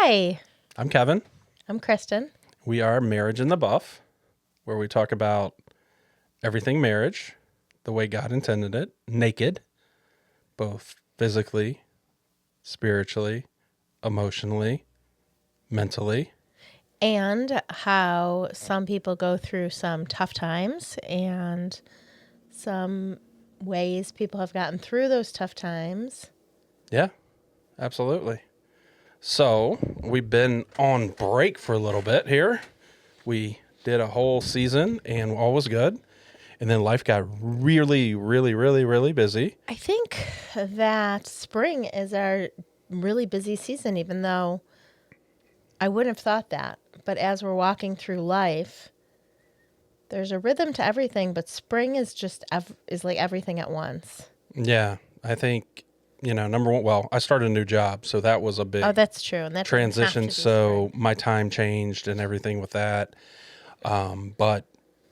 Hi, I'm Kevin. I'm Kristen. We are Marriage in the Buff, where we talk about everything marriage, the way God intended it, naked, both physically, spiritually, emotionally, mentally. And how some people go through some tough times and some ways people have gotten through those tough times. Yeah, absolutely. So, we've been on break for a little bit here. We did a whole season and all was good. And then life got really busy. I think that spring is our really busy season, even though I wouldn't have thought that. But as we're walking through life, there's a rhythm to everything, but spring is just is like everything at once. Yeah, I think, number one, well, I started a new job, so that was a big Oh, that's true. And that doesn't have transition. to be So spring. my time changed and everything with that. But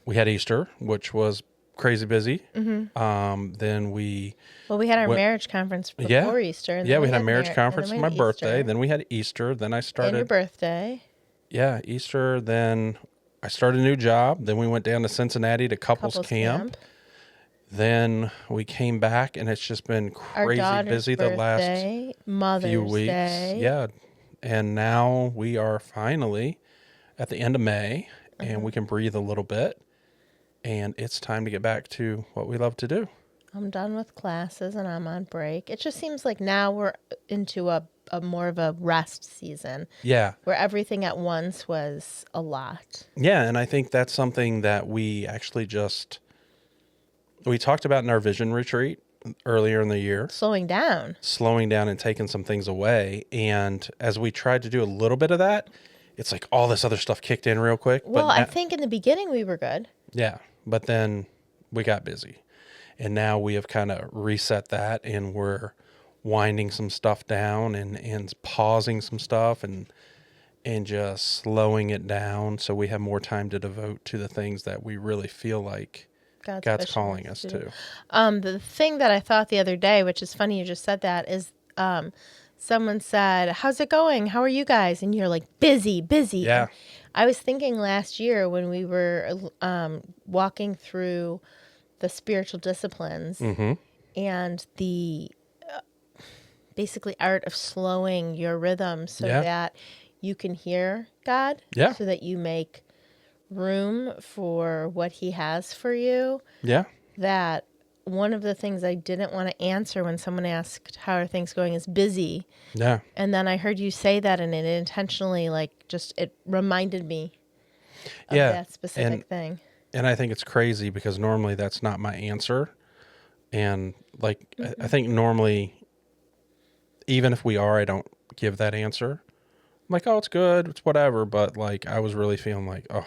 we had Easter, which was crazy busy. Then we Well, we had our went, marriage conference yeah, before Easter, and yeah, then we we had a had marriage and then conference we for had my birthday. Easter Then we had Easter. Then I and your started, birthday. yeah, Easter. Then I started a new job. Then we went down to Cincinnati to couples Couples camp. camp. Then we came back, and it's just been Our crazy daughter's busy the last birthday, few Mother's weeks. Day. Yeah. And now we are finally at the end of May and Mm-hmm. we can breathe a little bit. And it's time to get back to what we love to do. I'm done with classes and I'm on break. It just seems like now we're into a more of a rest season Yeah. where everything at once was a lot. Yeah. And I think that's something that we talked about in our vision retreat earlier in the year, Slowing down. slowing down and taking some things away. And as we tried to do a little bit of that, it's like all this other stuff kicked in real quick. Well, I think in the beginning we were good. Yeah, but then we got busy. And now we have kind of reset that and we're winding some stuff down and pausing some stuff and just slowing it down so we have more time to devote to the things that we really feel like God's pushing calling us to. The thing that I thought the other day, which is funny you just said that, is someone said, "How's it going? How are you guys?" And you're like, "Busy, busy." Yeah. And I was thinking last year when we were walking through the spiritual disciplines Mm-hmm. and the basically art of slowing your rhythm so Yeah. that you can hear God, Yeah. so that you make room for what He has for you. Yeah. That one of the things I didn't want to answer when someone asked, "How are things going?" is busy. Yeah. And then I heard you say that, and it intentionally, it reminded me of Yeah. that specific thing. And I think it's crazy because normally that's not my answer. And I think normally, even if we are, I don't give that answer. I'm like, oh, it's good, it's whatever. But like, I was really feeling like, oh,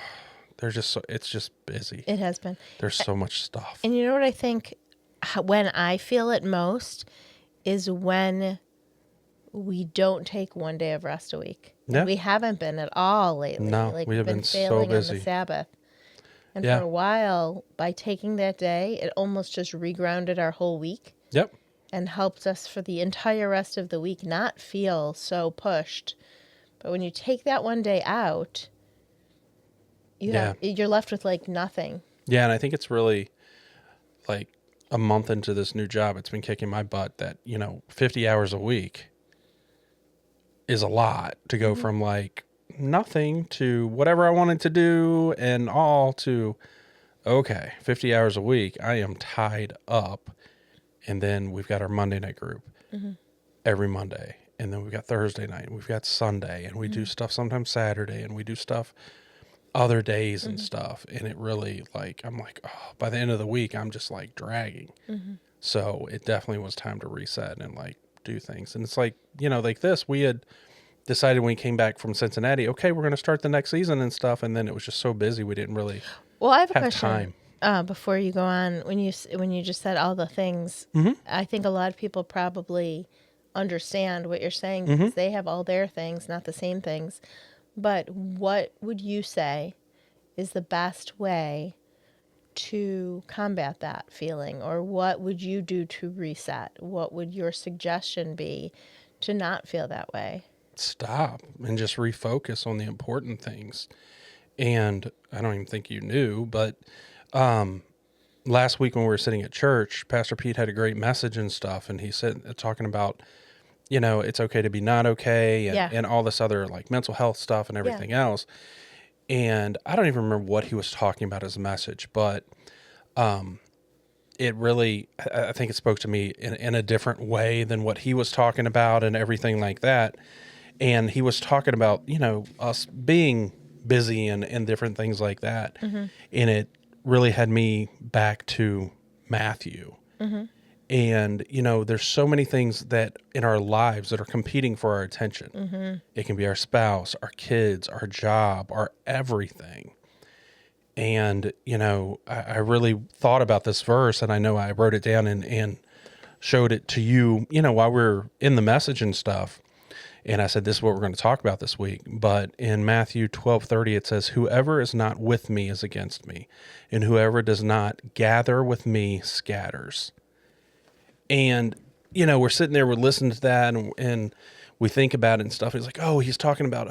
it's just busy. It has been. There's so much stuff. And you know what I think when I feel it most is when we don't take one day of rest a week. Yeah. And we haven't been at all lately. No, Like we we've have been been so failing on busy. the Sabbath. And Yeah. for a while, by taking that day, it almost just regrounded our whole week Yep. and helped us for the entire rest of the week not feel so pushed. But when you take that one day out, you're left with like nothing. Yeah, and I think it's really like a month into this new job, it's been kicking my butt that, 50 hours a week is a lot to go from like nothing to whatever I wanted to do and all to, okay, 50 hours a week, I am tied up. And then we've got our Monday night group every Monday. And then we've got Thursday night, and we've got Sunday, and we do stuff sometimes Saturday, and we do stuff other days and stuff. And it really I'm like, oh, by the end of the week, I'm just like dragging. So it definitely was time to reset and like do things. And it's like, like this, we had decided when we came back from Cincinnati, okay, we're going to start the next season and stuff. And then it was just so busy. We didn't really Well, I have a have question. time. Before you go on, when you just said all the things, I think a lot of people probably understand what you're saying because they have all their things, not the same things. But what would you say is the best way to combat that feeling? Or what would you do to reset? What would your suggestion be to not feel that way? stop and just refocus on the important things. And I don't even think you knew, but last week when we were sitting at church, Pastor Pete had a great message and stuff, and he said talking about, it's okay to be not okay, and all this other like mental health stuff and everything else. And I don't even remember what he was talking about as a message, but it really, I think it spoke to me in a different way than what he was talking about and everything like that. And he was talking about, us being busy and different things like that. Mm-hmm. And it really had me back to Matthew. Mm-hmm. And, there's so many things that in our lives that are competing for our attention. Mm-hmm. It can be our spouse, our kids, our job, our everything. And, I really thought about this verse, and I know I wrote it down and showed it to you, while we were in the message and stuff. And I said, this is what we're going to talk about this week. But in Matthew 12:30, it says, whoever is not with me is against me, and whoever does not gather with me scatters. And, we're sitting there, we're listening to that, and we think about it and stuff. He's like, oh, he's talking about,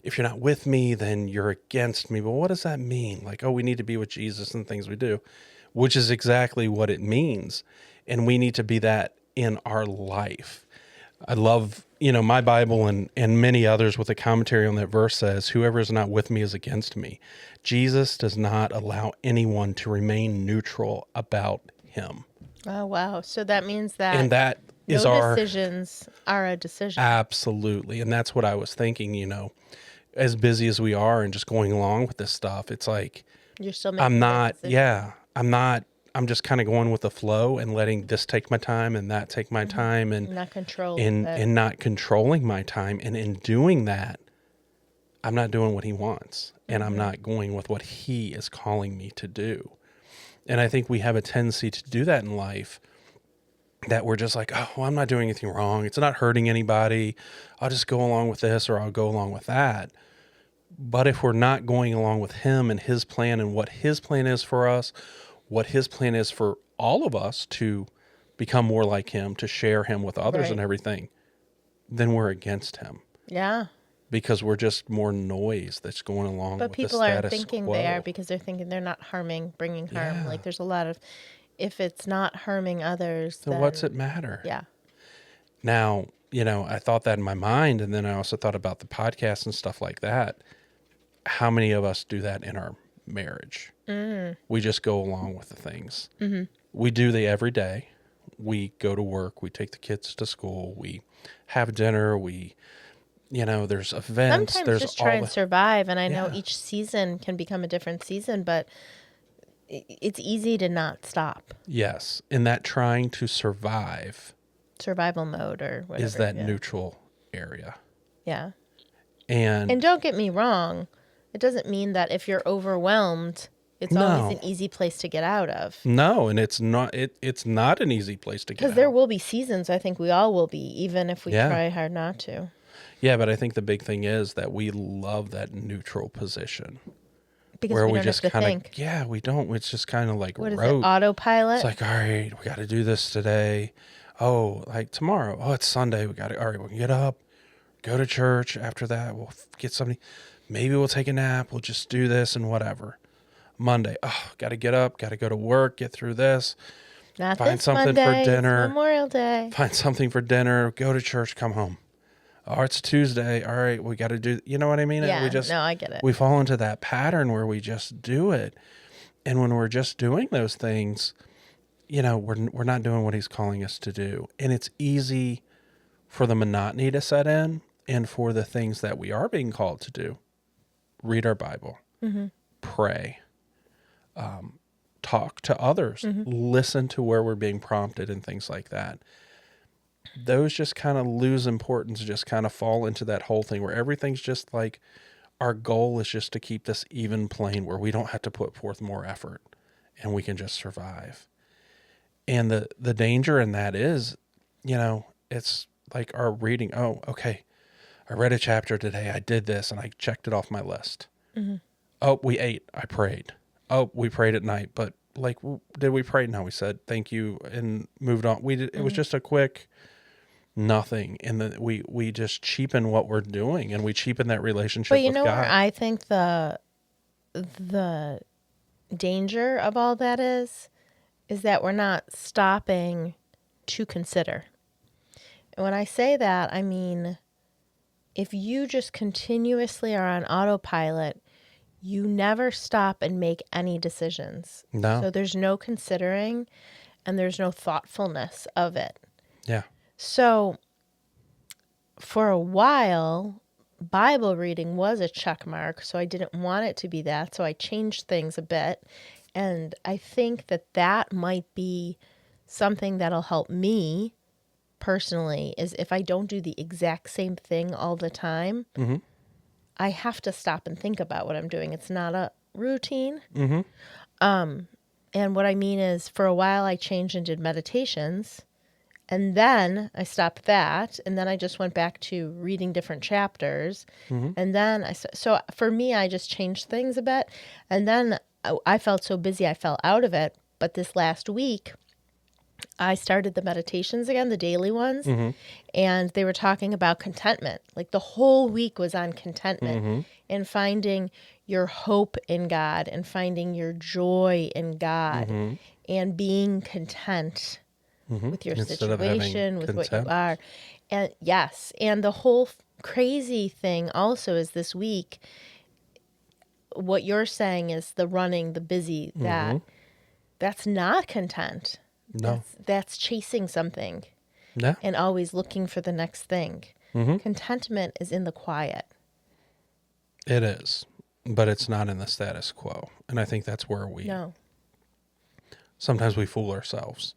if you're not with me, then you're against me. But what does that mean? Like, we need to be with Jesus and things we do, which is exactly what it means. And we need to be that in our life. I love, my Bible and many others with a commentary on that verse says, whoever is not with me is against me. Jesus does not allow anyone to remain neutral about him. Oh, wow. So that means that, and that is no decisions are a decision. Absolutely. And that's what I was thinking, as busy as we are and just going along with this stuff, it's like, you're still making I'm just kind of going with the flow and letting this take my time and that take my time and not control and not controlling my time. And in doing that, I'm not doing what he wants and I'm not going with what he is calling me to do. And I think we have a tendency to do that in life, that we're just like, oh, well, I'm not doing anything wrong. It's not hurting anybody. I'll just go along with this or I'll go along with that. But if we're not going along with him and his plan and what his plan is for us, what his plan is for all of us to become more like him, to share him with others and everything, then we're against him. Yeah. Because we're just more noise that's going along with the status quo. But people aren't thinking they are, because they're thinking they're not bringing harm. Yeah. Like there's a lot of, if it's not harming others, then what's it matter? Yeah. Now, I thought that in my mind, and then I also thought about the podcast and stuff like that. How many of us do that in our marriage? We just go along with the things. Mm-hmm. We do the everyday. We go to work. We take the kids to school. We have dinner. There's events. Sometimes there's just try and survive. And I know each season can become a different season, but it's easy to not stop. Yes. And that trying to survive. Survival mode or whatever. Is that neutral area. Yeah. And don't get me wrong. It doesn't mean that if you're overwhelmed, it's always an easy place to get out of. No, and it's not. It's not an easy place to get out. Because there will be seasons. I think we all will be, even if we try hard not to. Yeah, but I think the big thing is that we love that neutral position. Because where we just kind of we don't. It's just kind of like what is it, autopilot? It's like, all right, we got to do this today. Oh, like tomorrow. Oh, it's Sunday. We got to. All right, we'll get up, go to church. After that, we'll get something. Maybe we'll take a nap. We'll just do this and whatever. Monday. Oh, got to get up. Got to go to work. Get through this. Not find this something Monday, for dinner. It's Memorial Day. Find something for dinner. Go to church. Come home. Oh, it's Tuesday. All right, we got to do. You know what I mean? Yeah. I get it. We fall into that pattern where we just do it, and when we're just doing those things, we're not doing what he's calling us to do, and it's easy for the monotony to set in, and for the things that we are being called to do. Read our Bible, pray, talk to others, listen to where we're being prompted and things like that. Those just kind of lose importance, just kind of fall into that whole thing where everything's just like, our goal is just to keep this even plane where we don't have to put forth more effort and we can just survive. And the danger in that is, it's like our reading. Oh, okay. I read a chapter today. I did this and I checked it off my list. Mm-hmm. Oh, we ate. I prayed. Oh, we prayed at night. But did we pray? No, we said thank you and moved on. We did. It was just a quick, nothing. And then we just cheapen what we're doing, and we cheapen that But relationship you with know where God. I think the danger of all that is that we're not stopping to consider. And when I say that, I mean, if you just continuously are on autopilot, you never stop and make any decisions. No. So there's no considering and there's no thoughtfulness of it. Yeah. So for a while, Bible reading was a check mark, so I didn't want it to be that. So I changed things a bit. And I think that that might be something that'll help me personally, is if I don't do the exact same thing all the time, Mm-hmm. I have to stop and think about what I'm doing. It's not a routine. Mm-hmm. And what I mean is, for a while I changed and did meditations, and then I stopped that, and then I just went back to reading different chapters. Mm-hmm. And then so for me, I just changed things a bit, and then I felt so busy I fell out of it. But this last week, I started the meditations again, the daily ones, Mm-hmm. and they were talking about contentment. Like the whole week was on contentment Mm-hmm. and finding your hope in God and finding your joy in God Mm-hmm. and being content Mm-hmm. with your Instead of having situation, with what you contempt. are. And yes, and the whole crazy thing also is this week, what you're saying is the running, the busy, Mm-hmm. that's not content. No. That's chasing something Yeah. and always looking for the next thing. Mm-hmm. Contentment is in the quiet. It is, but it's not in the status quo. And I think that's where No. sometimes we fool ourselves.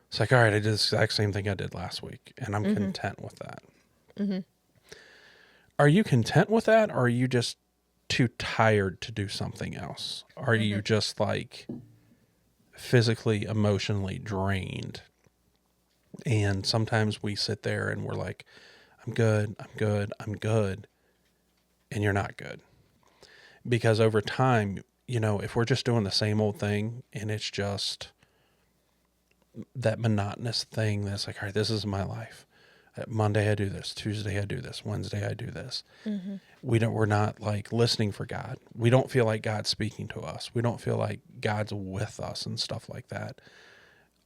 It's like, all right, I did the exact same thing I did last week, and I'm content with that. Mm-hmm. Are you content with that, or are you just too tired to do something else? Are you just like physically, emotionally drained? And sometimes we sit there and we're like, I'm good, I'm good, I'm good. And you're not good. Because over time, if we're just doing the same old thing and it's just that monotonous thing that's like, all right, this is my life. Monday I do this, Tuesday I do this, Wednesday I do this. Mm-hmm. We're not like listening for God. We don't feel like God's speaking to us. We don't feel like God's with us and stuff like that.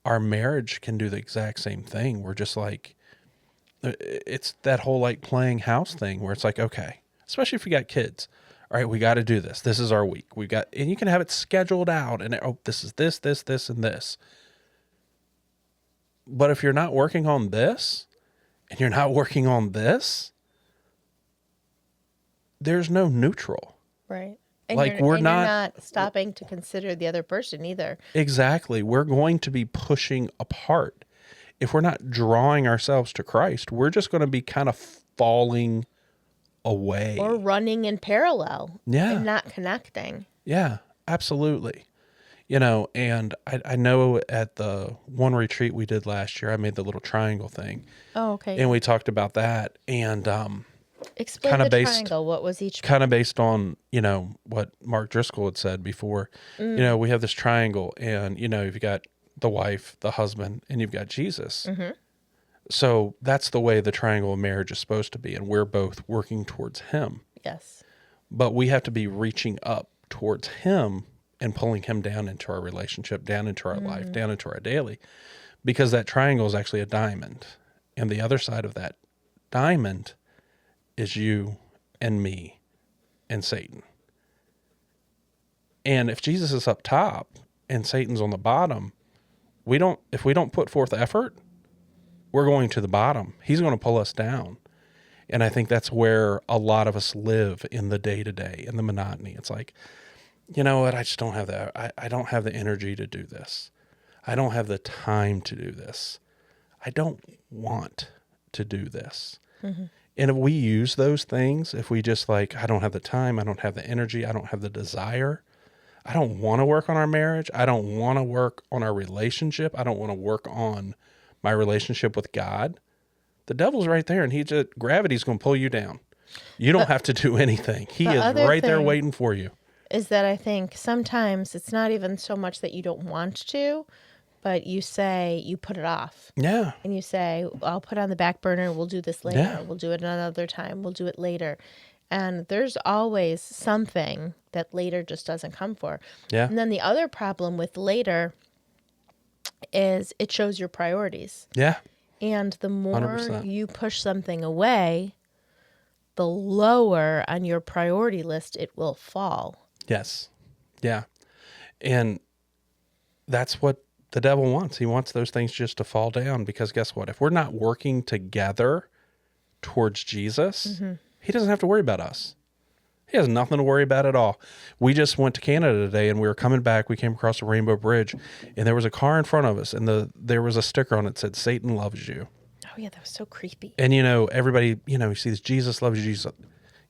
Our marriage can do the exact same thing. We're just like, it's that whole like playing house thing where it's like, okay, especially if you got kids. All right, we got to do this. This is our week. And you can have it scheduled out and this is this, and this. But if you're not working on this and you're not working on this, there's no neutral. Right. And Like you're not stopping to consider the other person either. Exactly. We're going to be pushing apart. If we're not drawing ourselves to Christ, we're just going to be kind of falling away. Or running in parallel. Yeah. And not connecting. Yeah, absolutely. And I know at the one retreat we did last year, I made the little triangle thing. Oh, okay. And we talked about that. And explain kinda the triangle. What was each? kind of based on, what Mark Driscoll had said before. We have this triangle and, you've got the wife, the husband, and you've got Jesus. Mm-hmm. So that's the way the triangle of marriage is supposed to be. And we're both working towards him. Yes. But we have to be reaching up towards him and pulling him down into our relationship, down into our life, down into our daily, because that triangle is actually a diamond. And the other side of that diamond is you and me and Satan. And if Jesus is up top and Satan's on the bottom, if we don't put forth effort, we're going to the bottom. He's going to pull us down. And I think that's where a lot of us live in the day-to-day, in the monotony. It's like, you know what? I just don't have that. I don't have the energy to do this. I don't have the time to do this. I don't want to do this. Mm-hmm. And if we use those things, if we just like, I don't have the time, I don't have the energy, I don't have the desire, I don't want to work on our marriage, I don't want to work on our relationship, I don't want to work on my relationship with God, the devil's right there and gravity's going to pull you down. You don't have to do anything. He is right there waiting for you. Is that I think sometimes it's not even so much that you don't want to, but you put it off. Yeah. And you say, I'll put it on the back burner. We'll do this later. Yeah. We'll do it another time. We'll do it later. And there's always something that later just doesn't come for. Yeah. And then the other problem with later is it shows your priorities. Yeah. And the more 100%. you push something away, the lower on your priority list it will fall. Yes. Yeah. And that's what the devil wants. He wants those things just to fall down, because guess what? If we're not working together towards Jesus, he doesn't have to worry about us. He has nothing to worry about at all. We just went to Canada today, and we were coming back. We came across the Rainbow Bridge, and there was a car in front of us, and there was a sticker on it that said, "Satan loves you." Oh, yeah, that was so creepy. And, everybody, you sees Jesus loves you, Jesus.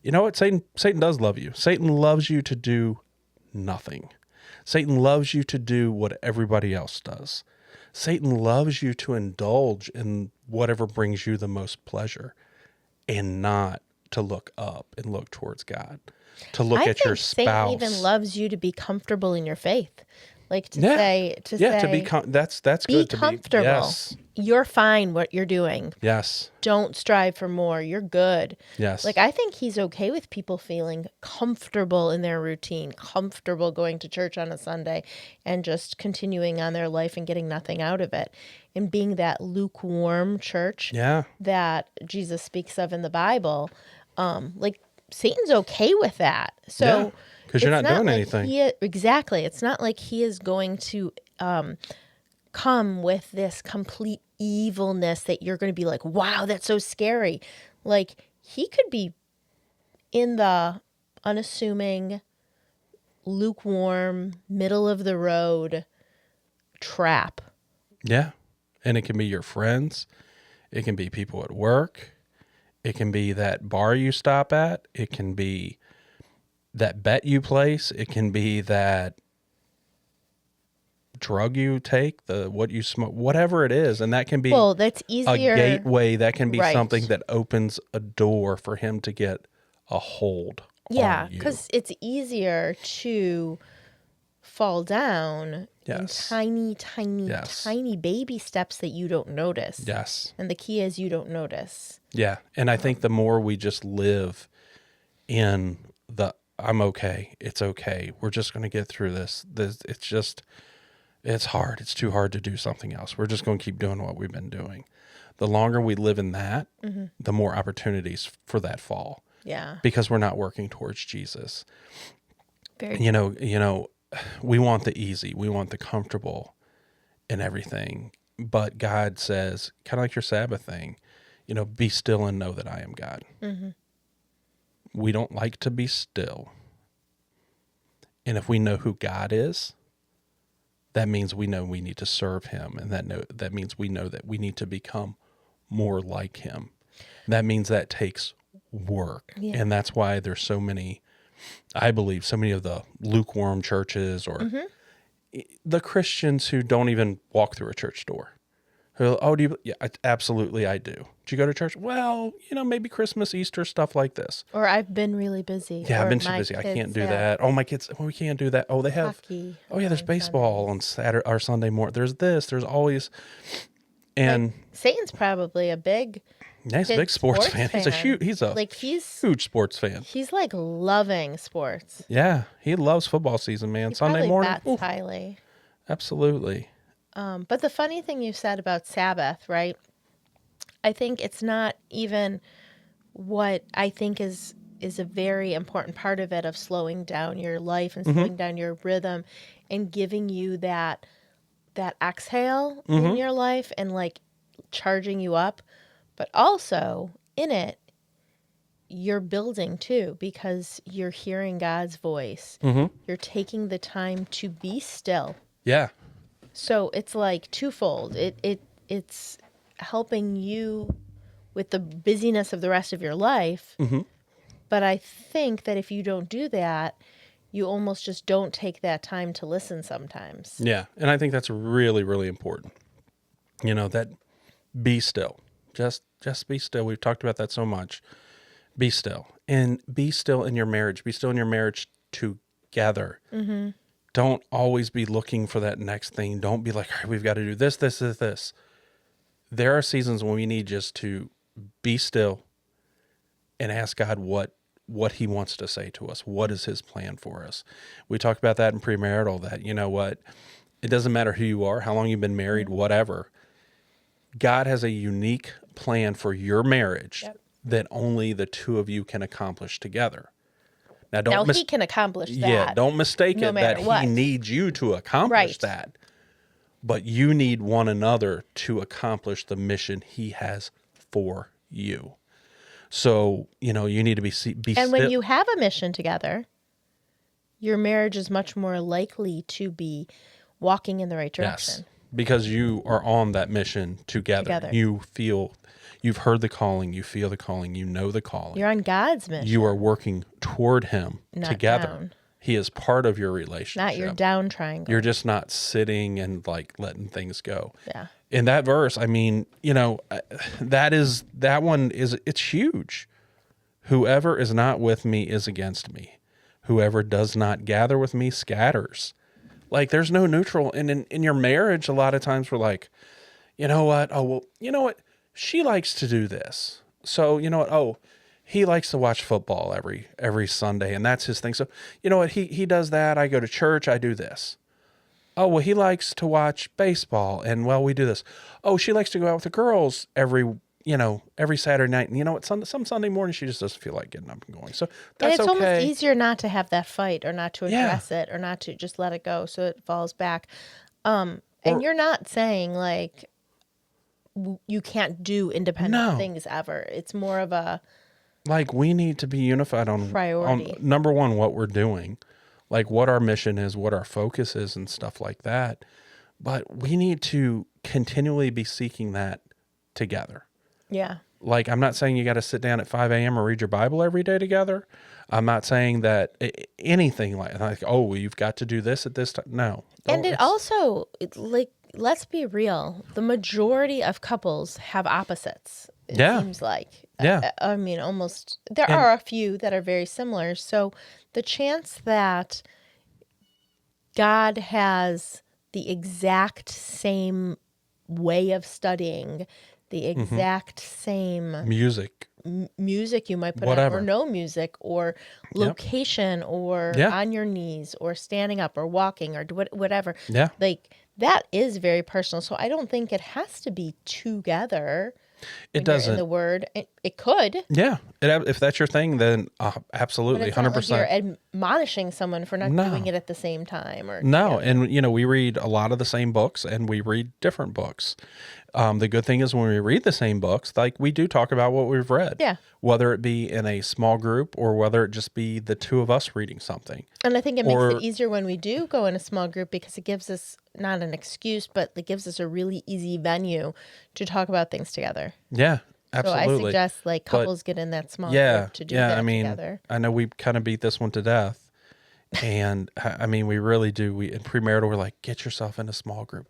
You know what? Satan does love you. Satan loves you to do nothing. Satan loves you to do what everybody else does. Satan loves you to indulge in whatever brings you the most pleasure, and not to look up and look towards God, to look at your spouse. Satan even loves you to be comfortable in your faith. Like to say, that's good. Be comfortable. Yes. You're fine what you're doing. Yes. Don't strive for more. You're good. Yes. Like, I think he's okay with people feeling comfortable in their routine, comfortable going to church on a Sunday and just continuing on their life and getting nothing out of it, and being that lukewarm church that Jesus speaks of in the Bible. Like, Satan's okay with that. So because you're not doing anything. Exactly. It's not like he is going to come with this complete evilness that you're going to be like, wow, that's so scary. Like, he could be in the unassuming, lukewarm, middle of the road trap. Yeah. And it can be your friends. It can be people at work. It can be that bar you stop at. It can be that bet you place. It can be that drug you take, what you smoke, whatever it is. And that can be that's easier. A gateway. That can be something that opens a door for him to get a hold on you. Because it's easier to fall down in tiny baby steps that you don't notice. Yes. And the key is you don't notice. Yeah. And I think the more we just live in I'm okay. It's okay. We're just going to get through this. It's hard. It's too hard to do something else. We're just going to keep doing what we've been doing. The longer we live in that, the more opportunities for that fall. Yeah. Because we're not working towards Jesus. Very We want the easy. We want the comfortable and everything. But God says, kind of like your Sabbath thing, be still and know that I am God. Mm-hmm. We don't like to be still. And if we know who God is, that means we know we need to serve him. And that means we know that we need to become more like him. That means that takes work. Yeah. And that's why there's so many, I believe, so many of the lukewarm churches or the Christians who don't even walk through a church door. Oh, do you? Yeah, absolutely, I do. Do you go to church? Well, maybe Christmas, Easter, stuff like this. Or I've been really busy. Yeah, I've been too busy. I can't do that. Oh, my kids, we can't do that. Oh, they have hockey. Oh, yeah, there's baseball on Saturday or Sunday morning. There's this. There's always, and Satan's probably a big. Yeah, he's a big sports fan. He's a huge sports fan. He's like loving sports. Yeah, he loves football season, man. Sunday morning. Bats highly. Absolutely. But the funny thing you said about Sabbath, right? I think it's not even what I think is a very important part of it, of slowing down your life and slowing down your rhythm and giving you that exhale in your life and like charging you up. But also in it, you're building too, because you're hearing God's voice. You're taking the time to be still. Yeah. So it's like twofold. It's helping you with the busyness of the rest of your life. But I think that if you don't do that, you almost just don't take that time to listen sometimes. Yeah. And I think that's really, really important. That be still. Just be still. We've talked about that so much. Be still. And be still in your marriage. Be still in your marriage together. Don't always be looking for that next thing. Don't be like, all right, we've got to do this, this, this, this. There are seasons when we need just to be still and ask God what he wants to say to us. What is his plan for us? We talked about that in premarital, that, you know what, it doesn't matter who you are, how long you've been married, whatever. God has a unique plan for your marriage that only the two of you can accomplish together. Now, he can accomplish that. Yeah, don't mistake no it that what. he needs you to accomplish that. But you need one another to accomplish the mission he has for you. So, you know, you need to be And when you have a mission together, your marriage is much more likely to be walking in the right direction. Yes, because you are on that mission together. You feel, you've heard the calling, you feel the calling, you know the calling. You're on God's mission. You are working toward him together. Down. He is part of your relationship. Not your down triangle. You're just not sitting and like letting things go. Yeah. In that verse, I mean, you know, it's huge. Whoever is not with me is against me. Whoever does not gather with me scatters. Like, there's no neutral. And in your marriage, a lot of times we're like, you know what? Oh, well, you know what? She likes to do this. So, you know what? Oh, he likes to watch football every Sunday, and that's his thing. So, you know what? He does that. I go to church. I do this. Oh, well, he likes to watch baseball, and, well, we do this. Oh, she likes to go out with the girls every Saturday night. And you know what? Some Sunday morning, she just doesn't feel like getting up and going. So that's okay. And it's almost easier not to have that fight, or not to address it, or not to just let it go so it falls back. And you're not saying, like, you can't do independent things ever. It's more of a... Like, we need to be unified on priority. On, number one, what we're doing, like what our mission is, what our focus is, and stuff like that. But we need to continually be seeking that together. Yeah. Like, I'm not saying you got to sit down at 5 a.m. or read your Bible every day together. I'm not saying that anything like, oh, you've got to do this at this time. No. And it also, like, let's be real. The majority of couples have opposites. It seems like. Yeah. I mean, almost. There are a few that are very similar. So the chance that God has the exact same way of studying, the exact same music you might put on, or no music, or location, or on your knees, or standing up, or walking, or whatever. Yeah. Like, that is very personal. So I don't think it has to be together. It doesn't. In the word, it could. Yeah, if that's your thing, then absolutely, 100%. Like you're admonishing someone for not doing it at the same time, or And you know, we read a lot of the same books, and we read different books. The good thing is when we read the same books, like, we do talk about what we've read. Yeah. Whether it be in a small group or whether it just be the two of us reading something. And I think it makes it easier when we do go in a small group, because it gives us not an excuse, but it gives us a really easy venue to talk about things together. Yeah, absolutely. So I suggest, like, couples get in that small group to do that together. I know we kind of beat this one to death. And I mean, we really do. In premarital, we're like, get yourself in a small group,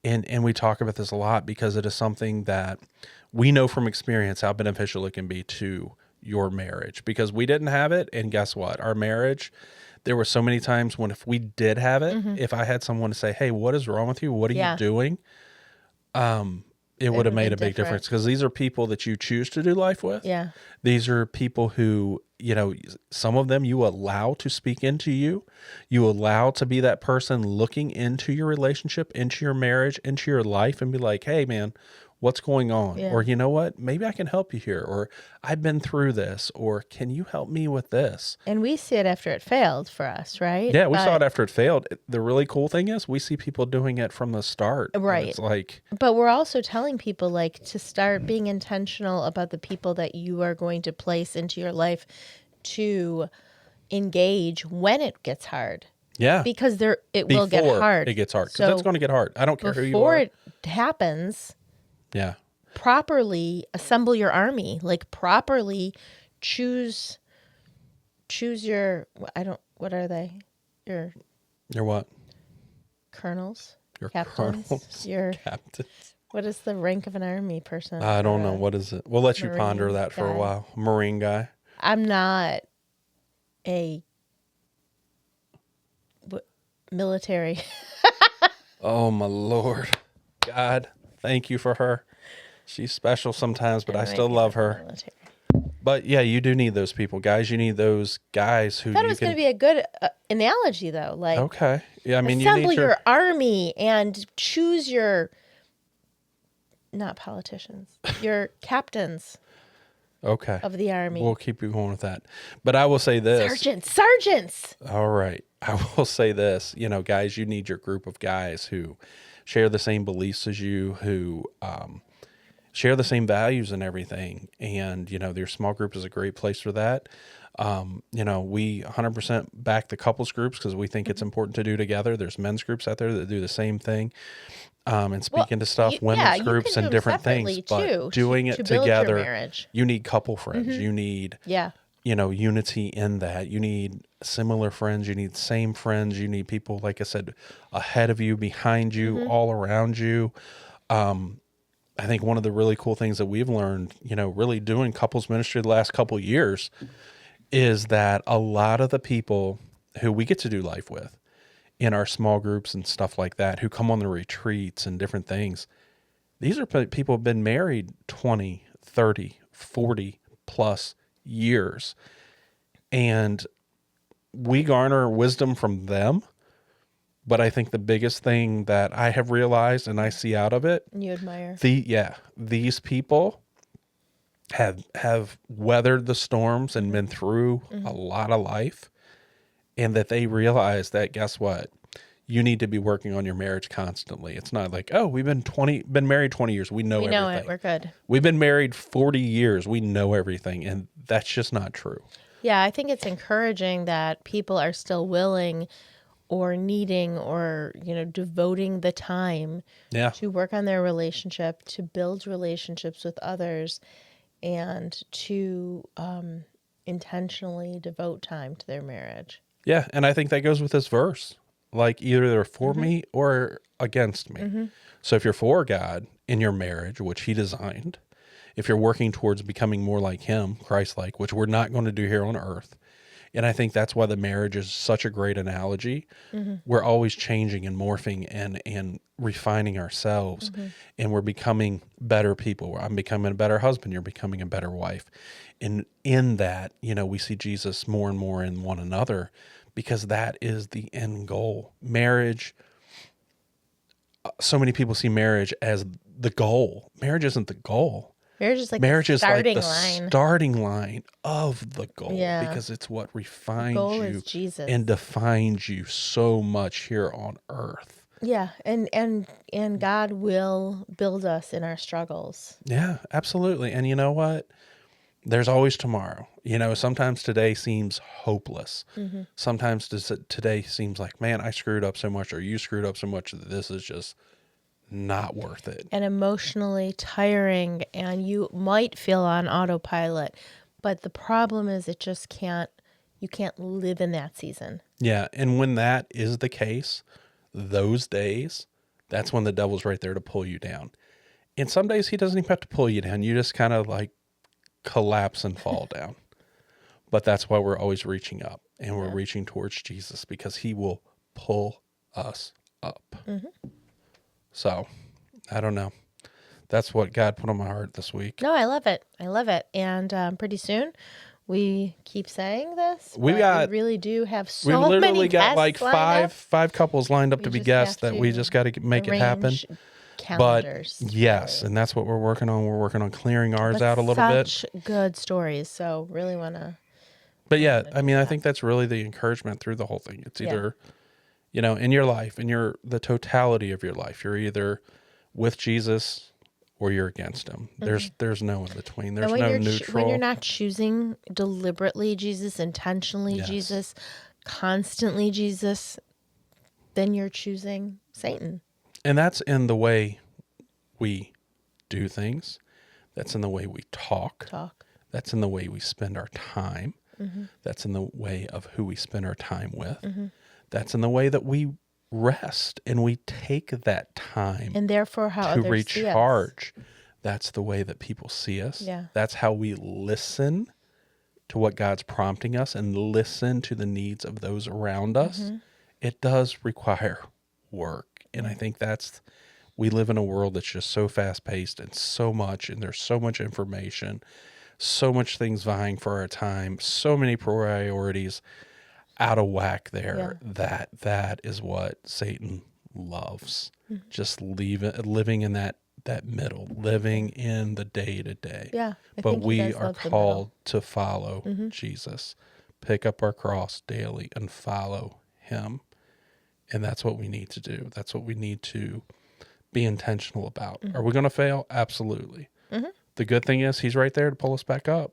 and we talk about this a lot, because it is something that we know from experience how beneficial it can be to your marriage, because we didn't have it. And guess what? Our marriage, there were so many times when, if we did have it, if I had someone to say, hey, what is wrong with you? What are you doing? It would have made a big difference, because these are people that you choose to do life with. Yeah. These are people who, you know, some of them you allow to speak into you. You allow to be that person looking into your relationship, into your marriage, into your life, and be like, hey, man, what's going on? Yeah. Or, you know what, maybe I can help you here. Or, I've been through this. Or, can you help me with this? And we see it after it failed for us, right? Yeah, we saw it after it failed. The really cool thing is we see people doing it from the start. Right. It's like... But we're also telling people, like, to start being intentional about the people that you are going to place into your life to engage when it gets hard. Yeah. Because it will get hard. It gets hard. Because it's going to get hard. I don't care who you are. Before it happens... Yeah. Properly assemble your army, like, properly choose your, what are they? Your what? Colonels? Your captains? colonels? Your captains. What is the rank of an army person? I don't know. What is it? We'll let you ponder that for a while. Marine guy. I'm not military. Oh my Lord. God, thank you for her. She's special sometimes, but I still love her. Military. But yeah, you do need those people, guys. You need those guys who I thought it you was going can. to be a good analogy, though. Like, Okay. Yeah, I mean, you assemble need your army and choose your, not politicians, your captains Okay. of the army. We'll keep you going with that. But I will say this. Sergeants. All right. I will say this. You know, guys, you need your group of guys who share the same beliefs as you, who share the same values and everything. And, you know, your small group is a great place for that. You know, we 100% back the couples groups because we think it's important to do together. There's men's groups out there that do the same thing. And speaking to stuff, women's groups and different things, but doing it together, you need couple friends. You need, you know, unity in that. You need similar friends. You need same friends. You need people, like I said, ahead of you, behind you, all around you. I think one of the really cool things that we've learned, you know, really doing couples ministry the last couple of years is that a lot of the people who we get to do life with in our small groups and stuff like that, who come on the retreats and different things, these are people who've been married 20, 30, 40 plus years. And we garner wisdom from them. But I think the biggest thing that I have realized and I see out of it, you admire these people have weathered the storms and been through a lot of life, and that they realize that, guess what? You need to be working on your marriage constantly. It's not like, oh, we've been married 20 years. We know everything. It. We're good. We've been married 40 years. We know everything. And that's just not true. Yeah, I think it's encouraging that people are still willing or needing or, you know, devoting the time to work on their relationship, to build relationships with others, and to intentionally devote time to their marriage. Yeah, and I think that goes with this verse. Like, either they're for me or against me. So if you're for God in your marriage, which he designed, if you're working towards becoming more like him, Christ-like, which we're not going to do here on earth, and I think that's why the marriage is such a great analogy. We're always changing and morphing and refining ourselves, and we're becoming better people. I'm becoming a better husband. You're becoming a better wife. And in that, you know, we see Jesus more and more in one another, because that is the end goal. Marriage, so many people see marriage as the goal. Marriage isn't the goal. Marriage is like the starting line of the goal, because it's what refines you and defines you so much here on earth. Yeah, and God will build us in our struggles. Yeah, absolutely. And you know what? There's always tomorrow. You know, sometimes today seems hopeless. Sometimes today seems like, man, I screwed up so much, or you screwed up so much that this is just not worth it. And emotionally tiring, and you might feel on autopilot, but the problem is you can't live in that season. Yeah, and when that is the case, those days, that's when the devil's right there to pull you down. And some days he doesn't even have to pull you down. You just kind of like collapse and fall down. But that's why we're always reaching up, and we're reaching towards Jesus, because he will pull us up. So, I don't know. That's what God put on my heart this week. No, I love it. And pretty soon, we keep saying this. We really do have so many We literally got like five couples lined up to be guests that we just got to make it happen. Calendars. But yes, and that's what we're working on. We're working on clearing ours out a little bit. Such good stories. So really want to. But yeah, I mean, I think that's really the encouragement through the whole thing. It's either, you know, in your life, in the totality of your life, you're either with Jesus or you're against him. There's no in between. There's no neutral. When you're not choosing deliberately Jesus, intentionally Jesus, constantly Jesus, then you're choosing Satan. And that's in the way we do things. That's in the way we talk. That's in the way we spend our time. That's in the way of who we spend our time with. That's in the way that we rest and we take that time, and therefore how to others recharge. See us. That's the way that people see us. Yeah. That's how we listen to what God's prompting us and listen to the needs of those around us it does require work. And I think we live in a world that's just so fast paced and there's so much information, so much things vying for our time, so many priorities out of whack there that is what Satan loves. Just living in that middle, living in the day to day. Yeah. But we are called to follow Jesus, pick up our cross daily and follow him. And that's what we need to do. That's what we need to be intentional about. Are we going to fail? Absolutely. The good thing is he's right there to pull us back up.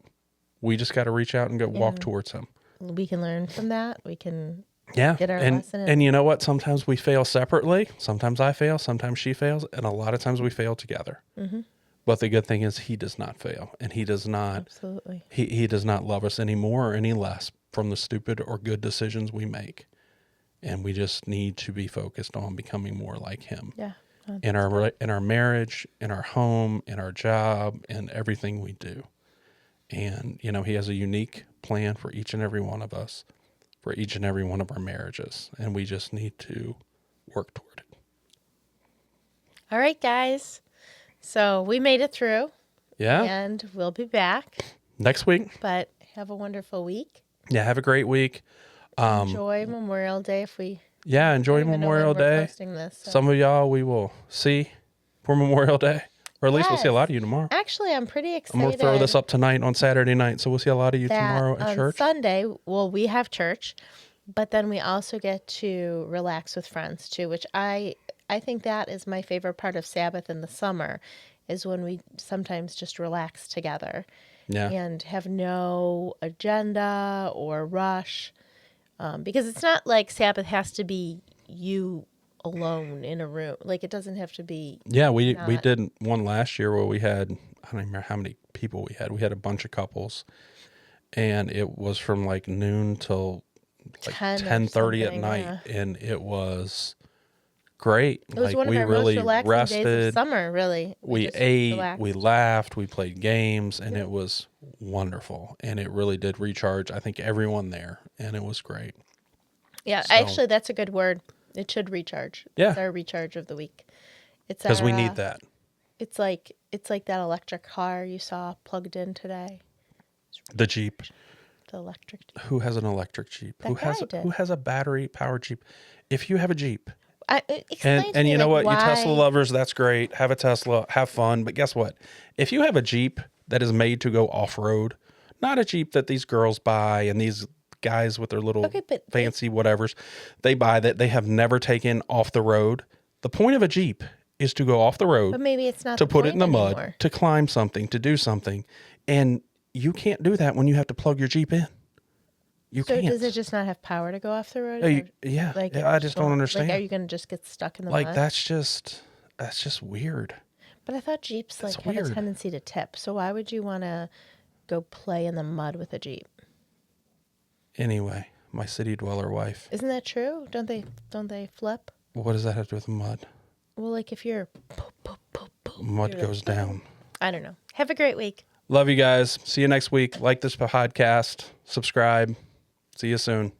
We just got to reach out and walk towards him. We can learn from that. We can get our lesson. And you know what? Sometimes we fail separately. Sometimes I fail. Sometimes she fails. And a lot of times we fail together. But the good thing is he does not fail. And he does not. Absolutely. He does not love us any more or any less from the stupid or good decisions we make. And we just need to be focused on becoming more like him. Yeah. In our marriage, in our home, in our job, in everything we do. And, he has a unique plan for each and every one of us, for each and every one of our marriages. And we just need to work toward it. All right, guys. So we made it through. Yeah. And we'll be back next week. But have a wonderful week. Yeah, have a great week. Enjoy Memorial Day enjoy Memorial Day. This, so. Some of y'all we will see for Memorial Day. Or at least we'll see a lot of you tomorrow. Actually, I'm pretty excited. I'm going to throw this up tonight on Saturday night, so we'll see a lot of you tomorrow at church. On Sunday, we have church, but then we also get to relax with friends too, which I think that is my favorite part of Sabbath in the summer, is when we sometimes just relax together and have no agenda or rush. Because it's not like Sabbath has to be you alone in a room. Like, it doesn't have to be. Yeah, we did one last year where we had, I don't remember how many people we had. We had a bunch of couples, and it was from like noon till like 10:30 at night, and it was great. It was one of our most relaxing days of summer, really. We ate, we laughed, we played games, and it was wonderful. And it really did recharge, I think, everyone there, and it was great. Yeah, actually, that's a good word. It should recharge. Yeah. It's our recharge of the week. It's because we need that. It's like that electric car you saw plugged in today. The Jeep. The electric Jeep. Who has an electric Jeep? Who has a battery powered Jeep? If you have a Jeep, and you know what, you Tesla lovers, that's great. Have a Tesla, have fun. But guess what? If you have a Jeep that is made to go off road, not a Jeep that these girls buy and these guys with their little fancy whatevers, they buy that they have never taken off the road. The point of a Jeep is to go off the road, but maybe it's not to put it in the mud, to climb something, to do something. And you can't do that when you have to plug your Jeep in. You can't. So does it just not have power to go off the road? I just don't understand. Like, are you going to just get stuck in the mud? Like, that's just weird. But I thought Jeeps have a tendency to tip. So why would you want to go play in the mud with a Jeep? Anyway, my city dweller wife. Isn't that true? Don't they flip? Well, what does that have to do with mud? Well, like if you're mud goes down. I don't know. Have a great week. Love you guys. See you next week. Like this podcast. Subscribe. See you soon.